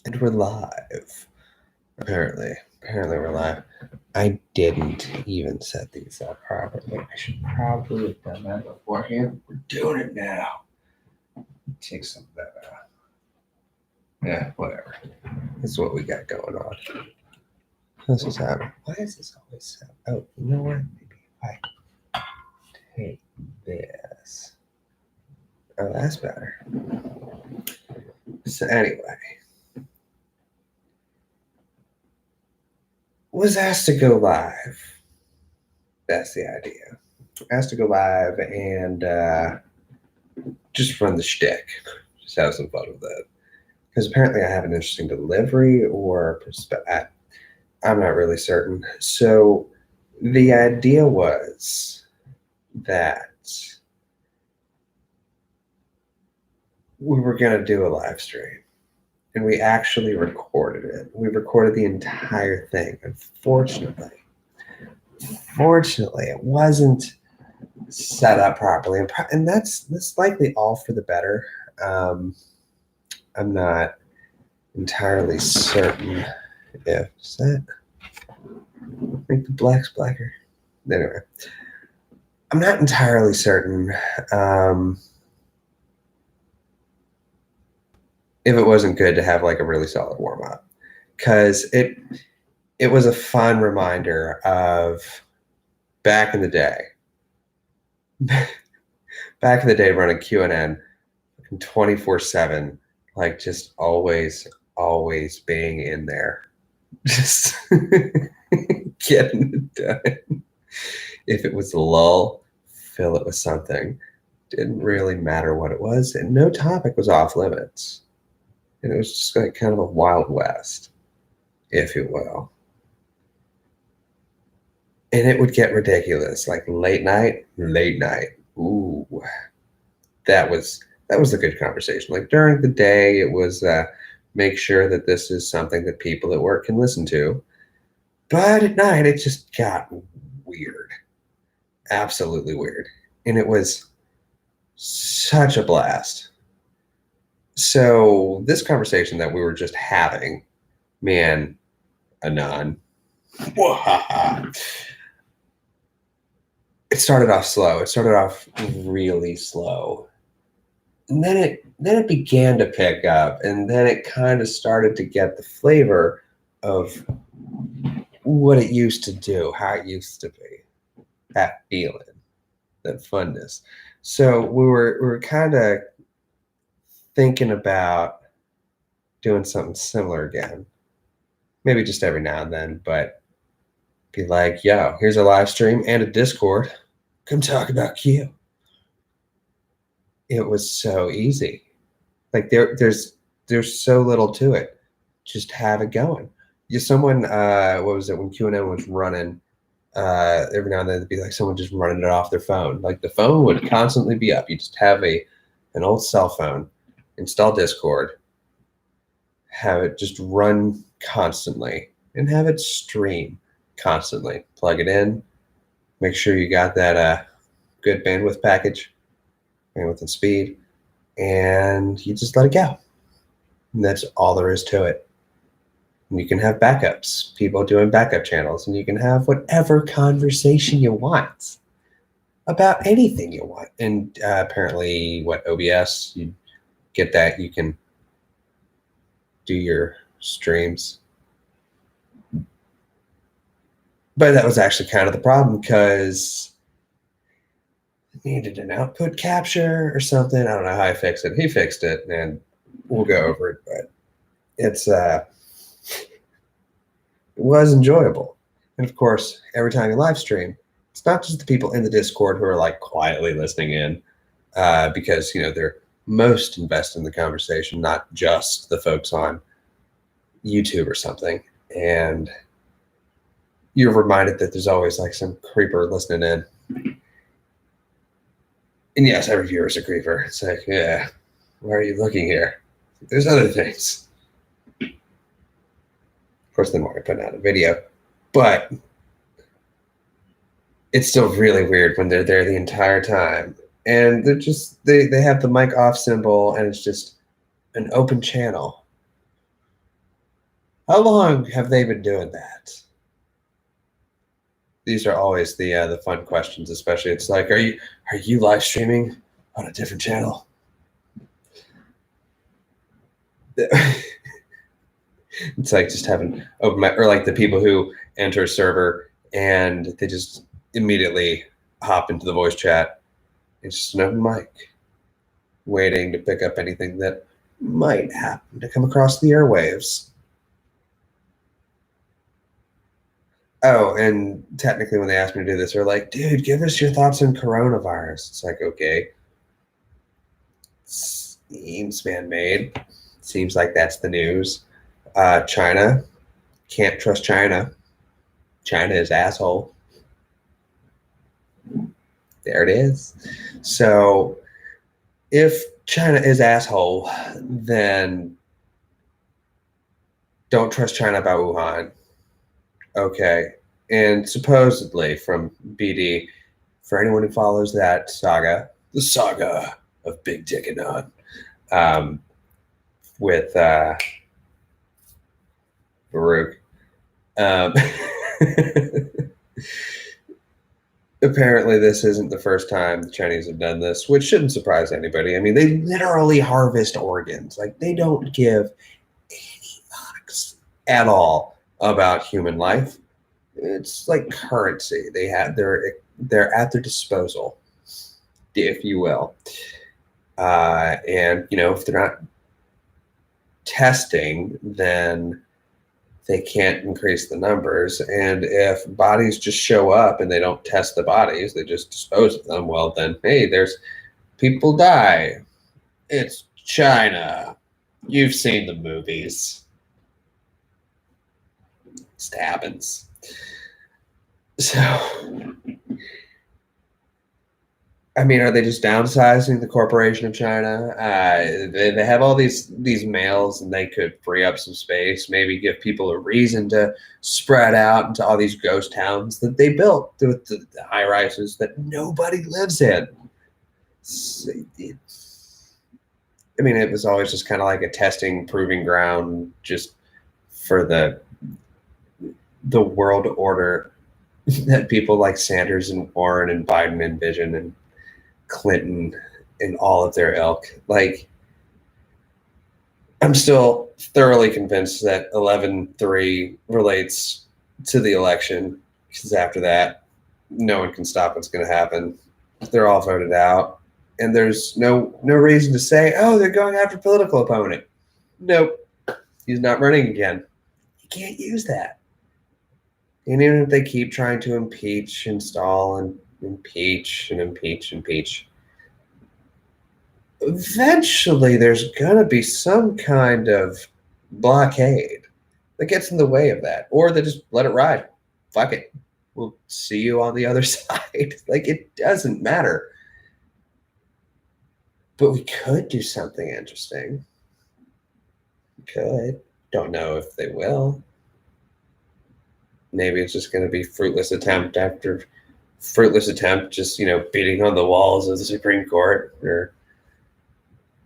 And we're live. Apparently we're live. I didn't even set these up properly. I should probably have done that beforehand. We're doing it now. Take some of that out. Yeah, whatever. This is what we got going on. This is happening. Why is this always so? Oh, you know what? Maybe if I take this. Oh, that's better. So anyway, was asked to go live. That's the idea. Asked to go live and just run the shtick. Just have some fun with it. Because apparently I have an interesting delivery or perspective. I'm not really certain. So the idea was that we were going to do a live stream. And we actually recorded it. We recorded the entire thing. Fortunately, it wasn't set up properly, and that's likely all for the better. I'm not entirely certain if is that. I think the black's blacker. Anyway, I'm not entirely certain if it wasn't good to have like a really solid warm up, because it was a fun reminder of back in the day. Back in the day, running QNN 24/7, like just always being in there, just getting it done. If it was a lull, fill it with something. Didn't really matter what it was, and no topic was off limits. And it was just like kind of a wild west, if you will. And it would get ridiculous, like late night. Ooh, that was a good conversation. Like during the day, it was make sure that this is something that people at work can listen to. But at night, it just got weird, absolutely weird, and it was such a blast. So this conversation that we were just having, man, Anon, it started off slow. It started off really slow. And then it began to pick up, and then it kind of started to get the flavor of what it used to do, how it used to be, that feeling, that funness. So we were kind of thinking about doing something similar again, maybe just every now and then, but be like, yo, here's a live stream and a Discord. Come talk about Q. It was so easy. Like there's so little to it. Just have it going. Someone what was it when QAnon was running? Every now and then it'd be like someone just running it off their phone. Like the phone would constantly be up. You just have an old cell phone, install Discord, have it just run constantly, and have it stream constantly. Plug it in. Make sure you got that good bandwidth package, bandwidth and speed, and you just let it go. And that's all there is to it. And you can have backups, people doing backup channels, and you can have whatever conversation you want about anything you want. And apparently, OBS, you get that, you can do your streams. But that was actually kind of the problem because it needed an output capture or something. I don't know how I fixed it. He fixed it, and we'll go over it. But it's it was enjoyable. And of course, every time you live stream, it's not just the people in the Discord who are like quietly listening in because they're most invested in the conversation, not just the folks on YouTube or something. And you're reminded that there's always like some creeper listening in. And yes, every viewer is a creeper. It's like, yeah, why are you looking here? There's other things. Of course, then we're putting out a video, but it's still really weird when they're there the entire time. And they're just, they have the mic off symbol and it's just an open channel. How long have they been doing that? These are always the fun questions, especially it's like, are you live streaming on a different channel? It's like just having open mic, or like the people who enter a server and they just immediately hop into the voice chat. It's just an open mic, waiting to pick up anything that might happen to come across the airwaves. Oh, and technically, when they asked me to do this, they're like, "Dude, give us your thoughts on coronavirus." It's like, okay, seems man-made. Seems like that's the news. China, can't trust China. China is asshole. There it is. So if China is asshole, then don't trust China about Wuhan. Okay. And supposedly from BD, for anyone who follows that saga, the saga of Big Dick and None, with Baruch. Um, apparently, this isn't the first time the Chinese have done this, which shouldn't surprise anybody. I mean, they literally harvest organs. Like, they don't give any fucks at all about human life. It's like currency. They're at their disposal, if you will. And if they're not testing, then they can't increase the numbers. And if bodies just show up and they don't test the bodies, they just dispose of them, well, then, hey, there's people die. It's China. You've seen the movies. It just happens. So, I mean, are they just downsizing the corporation of China? They have all these males, and they could free up some space, maybe give people a reason to spread out into all these ghost towns that they built with the high rises that nobody lives in. I mean, it was always just kind of like a testing, proving ground, just for the world order that people like Sanders and Warren and Biden envision, and Clinton and all of their ilk. Like, I'm still thoroughly convinced that 11-3 relates to the election, because after that, no one can stop what's going to happen. They're all voted out, and there's no reason to say, oh, they're going after a political opponent. Nope, he's not running again. You can't use that. And even if they keep trying to impeach, install, and impeach, eventually there's going to be some kind of blockade that gets in the way of that, or they just let it ride. Fuck it. We'll see you on the other side. Like, it doesn't matter. But we could do something interesting. We could. Don't know if they will. Maybe it's just going to be fruitless attempt after fruitless attempt, just, beating on the walls of the Supreme Court or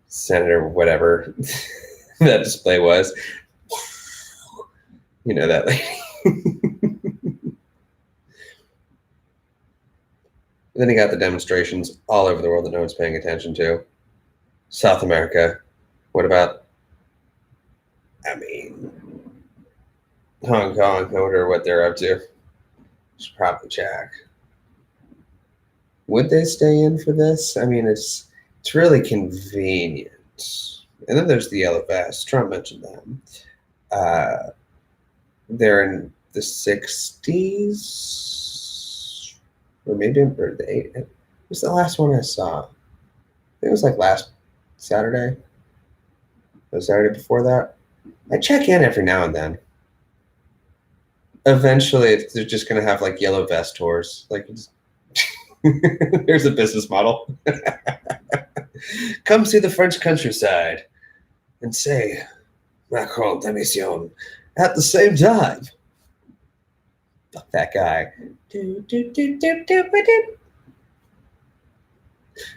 Senate or whatever that display was. That lady. Then you got the demonstrations all over the world that no one's paying attention to. South America. What about, Hong Kong? I wonder what they're up to. Should probably check. Would they stay in for this? It's really convenient. And then there's the yellow vest. Trump mentioned them. They're in the 60s, or maybe or the 80s. It was the last one I saw. It was like last Saturday. The Saturday before that. I check in every now and then. Eventually, they're just going to have like yellow vest tours. Like, there's a business model. Come see the French countryside and say Macron démission at the same time. Fuck that guy.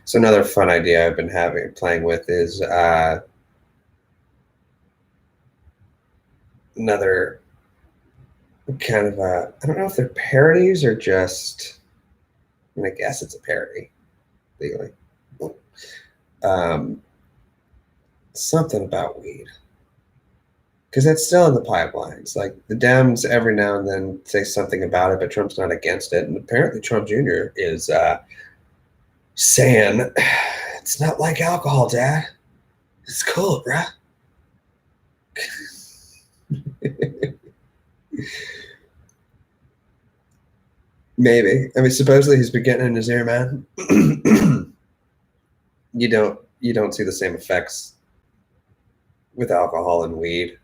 So another fun idea I've been playing with is another kind of I don't know if they're parodies or just, I mean, I guess it's a parody legally. Um, something about weed. Because that's still in the pipelines. Like the Dems every now and then say something about it, but Trump's not against it. And apparently Trump Jr. is saying, it's not like alcohol, Dad. It's cool, bruh. Maybe. I mean, supposedly he's been getting in his ear, man. you don't see the same effects with alcohol and weed,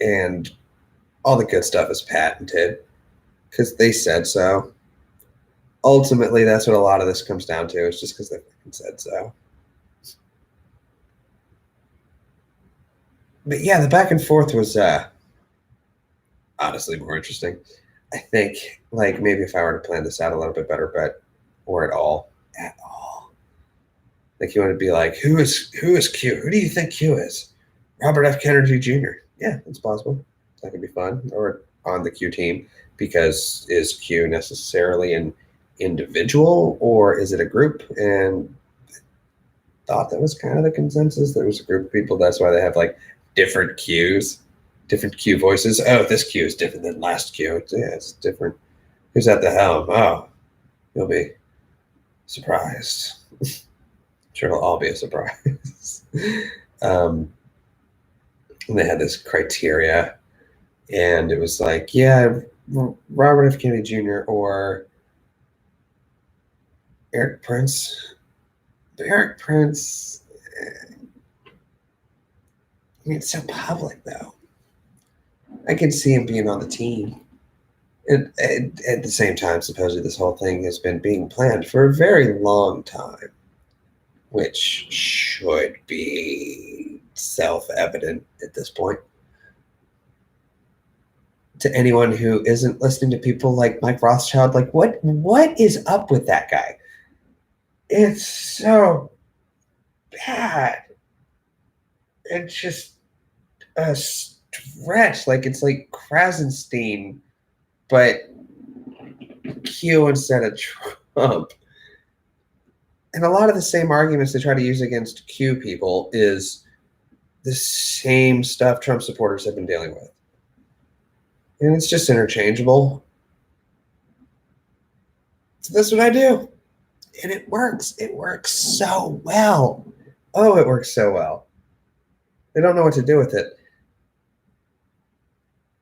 and all the good stuff is patented because they said so. Ultimately, that's what a lot of this comes down to. It's just because they fucking said so. But yeah, the back and forth was honestly more interesting. I think like maybe if I were to plan this out a little bit better, but or at all. Like you want to be like, who is Q? Who do you think Q is? Robert F. Kennedy Jr. Yeah, it's possible. That could be fun. Or on the Q team, because is Q necessarily an individual or is it a group? And thought that was kind of the consensus. There was a group of people. That's why they have like different Qs, different Q voices. Oh, this Q is different than last Q. It's different. Who's at the helm? Oh, you'll be surprised. Sure, it'll all be a surprise. um, and they had this criteria, and it was like, yeah, Robert F. Kennedy Jr. or Eric Prince. But Eric Prince, I mean, it's so public though. I can see him being on the team. And at the same time, supposedly this whole thing has been being planned for a very long time, which should be self-evident at this point to anyone who isn't listening to people like Mike Rothschild. Like, what is up with that guy? It's so bad. It's just a stretch. Like it's like Krasenstein, but Q instead of Trump. And a lot of the same arguments they try to use against Q people is the same stuff Trump supporters have been dealing with. And it's just interchangeable. So that's what I do. And it works. It works so well. Oh, it works so well. They don't know what to do with it.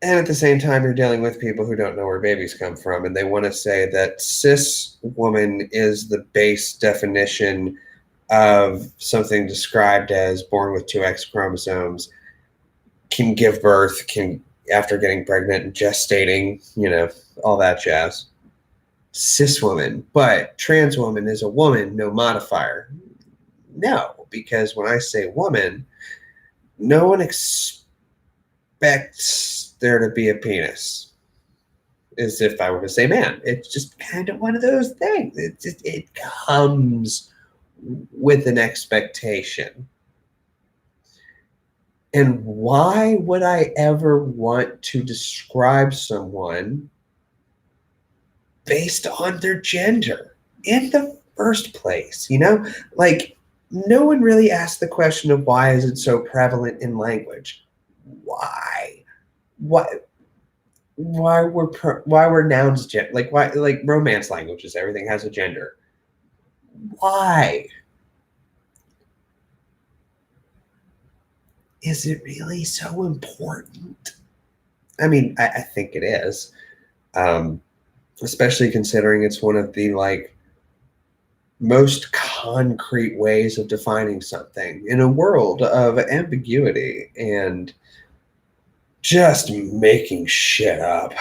And at the same time, you're dealing with people who don't know where babies come from. And they want to say that cis woman is the base definition of something described as born with two X chromosomes, can give birth, can after getting pregnant and gestating, all that jazz. Cis woman, but trans woman is a woman, no modifier. No, because when I say woman, no one expects there to be a penis. As if I were to say man. It's just kind of one of those things. It comes with an expectation. And why would I ever want to describe someone based on their gender in the first place? Like no one really asked the question of why is it so prevalent in language? Why were nouns like why, like romance languages, everything has a gender. Why is it really so important? I mean, I think it is, especially considering it's one of the like most concrete ways of defining something in a world of ambiguity and just making shit up.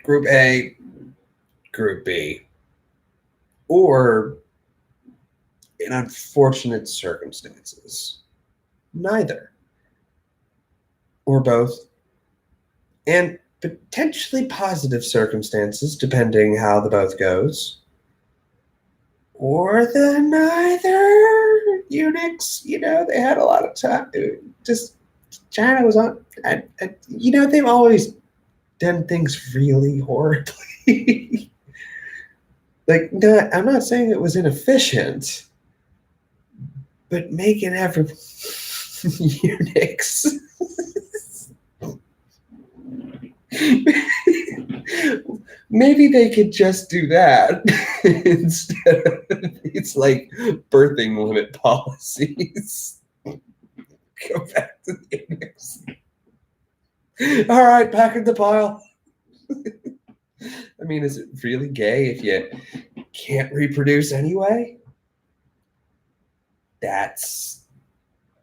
Group A, Group B, or in unfortunate circumstances, neither, or both, and potentially positive circumstances, depending how the both goes, or the neither. eunuchs. They had a lot of time. Just China was on. They've always done things really horribly. Like, no, I'm not saying it was inefficient, but making every eunuchs. Maybe they could just do that instead of these like birthing limit policies. Go back to the eunuchs. All right, back in the pile. I mean, is it really gay if you can't reproduce anyway? That's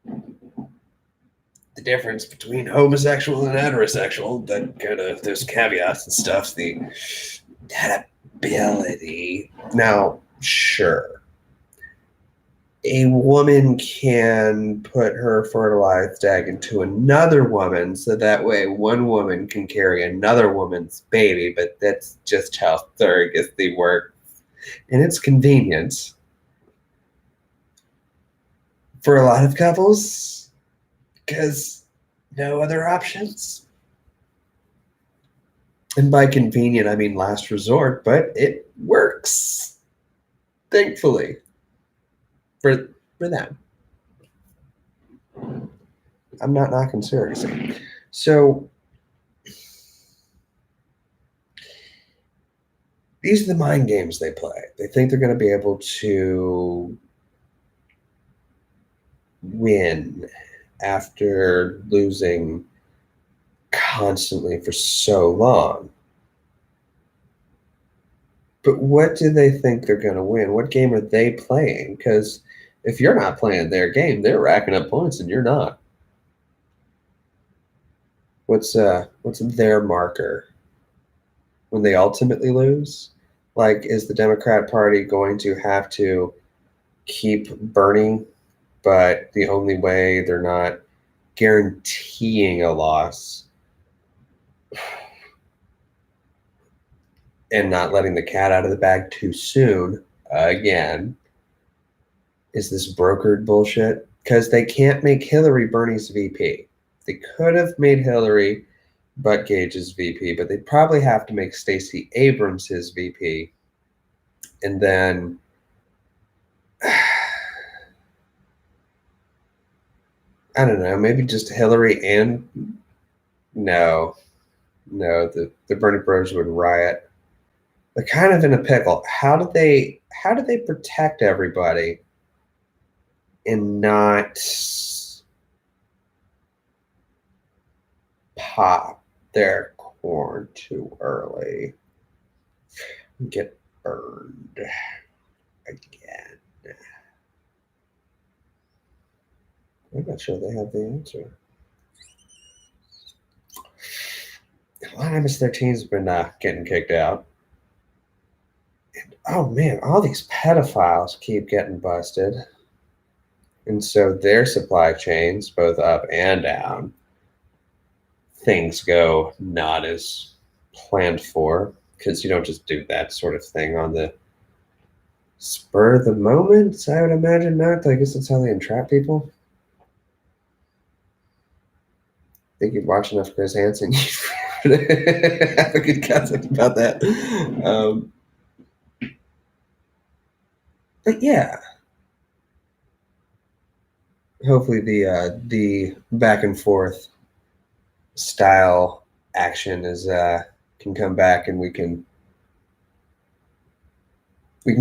the difference between homosexual and heterosexual. That kind of, there's caveats and stuff. The ability. Now, sure, a woman can put her fertilized egg into another woman so that way one woman can carry another woman's baby, but that's just how surrogacy works. And it's convenient for a lot of couples because no other options. And by convenient, I mean last resort, but it works, thankfully, for them. I'm not knocking surrogacy. So these are the mind games they play. They think they're going to be able to win after losing constantly for so long. But what do they think they're going to win? What game are they playing? Because if you're not playing their game, they're racking up points and you're not. What's their marker when they ultimately lose? Like, is the Democrat Party going to have to keep burning, but the only way they're not guaranteeing a loss and not letting the cat out of the bag too soon, again, is this brokered bullshit? Because they can't make Hillary Bernie's VP. They could have made Hillary Buttigieg's VP, but they'd probably have to make Stacey Abrams his VP. And then I don't know, maybe just Hillary and no, the Bernie Bros would riot. They're kind of in a pickle. How do they protect everybody and not pop their corn too early and get burned again? I'm not sure they have the answer. A lot of MS-13's been getting kicked out. And, oh man, all these pedophiles keep getting busted. And so their supply chains, both up and down, things go not as planned for, because you don't just do that sort of thing on the spur of the moment. I would imagine not. I guess that's how they entrap people. I think you'd watch enough Chris Hansen, you'd have a good concept about that. But yeah, hopefully the back and forth style action is can come back and we can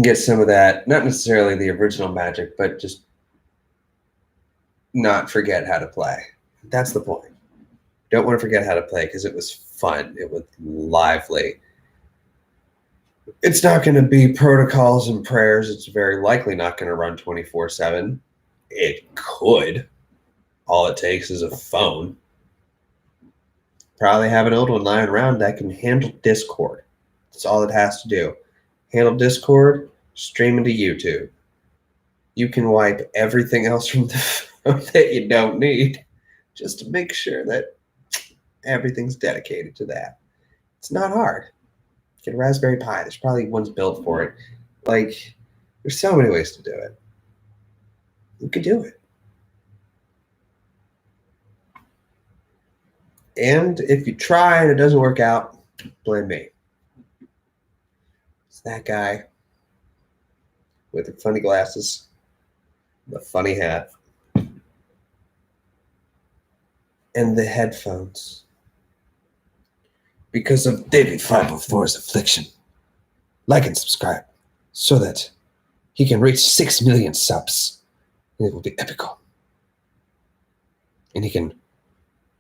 get some of that, not necessarily the original magic, but just not forget how to play. That's the point. Don't want to forget how to play because it was fun. It was lively. It's not going to be protocols and prayers. It's very likely not going to run 24/7. It could. All it takes is a phone. Probably have an old one lying around that can handle Discord. That's all it has to do. Handle Discord, stream into YouTube. You can wipe everything else from the phone that you don't need just to make sure that everything's dedicated to that. It's not hard. Get a Raspberry Pi. There's probably ones built for it. Like, there's so many ways to do it. We could do it. And if you try and it doesn't work out, blame me. It's that guy with the funny glasses, the funny hat, and the headphones. Because of David 504's affliction. Like and subscribe so that he can reach 6 million subs. And it will be epical. And he can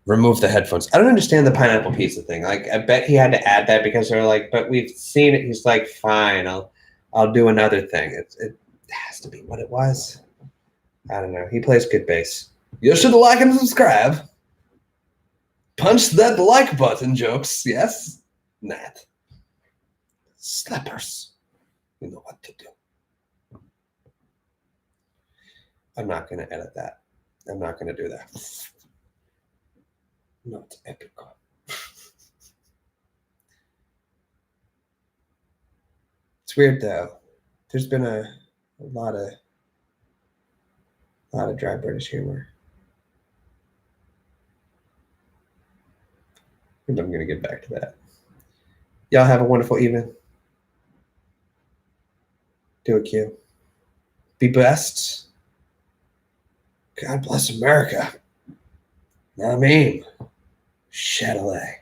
remove the headphones. I don't understand the pineapple pizza thing. Like, I bet he had to add that because they're like, but we've seen it. He's like, fine, I'll do another thing. It has to be what it was. I don't know. He plays good bass. You should like and subscribe. Punch that like button, jokes. Yes? Nat. Slappers. You know what to do. I'm not going to edit that. I'm not going to do that. Not epical. It's weird though. There's been a lot of dry British humor. And I'm gonna get back to that. Y'all have a wonderful evening. Do a Q. Be blessed. God bless America. I mean, Chatelet.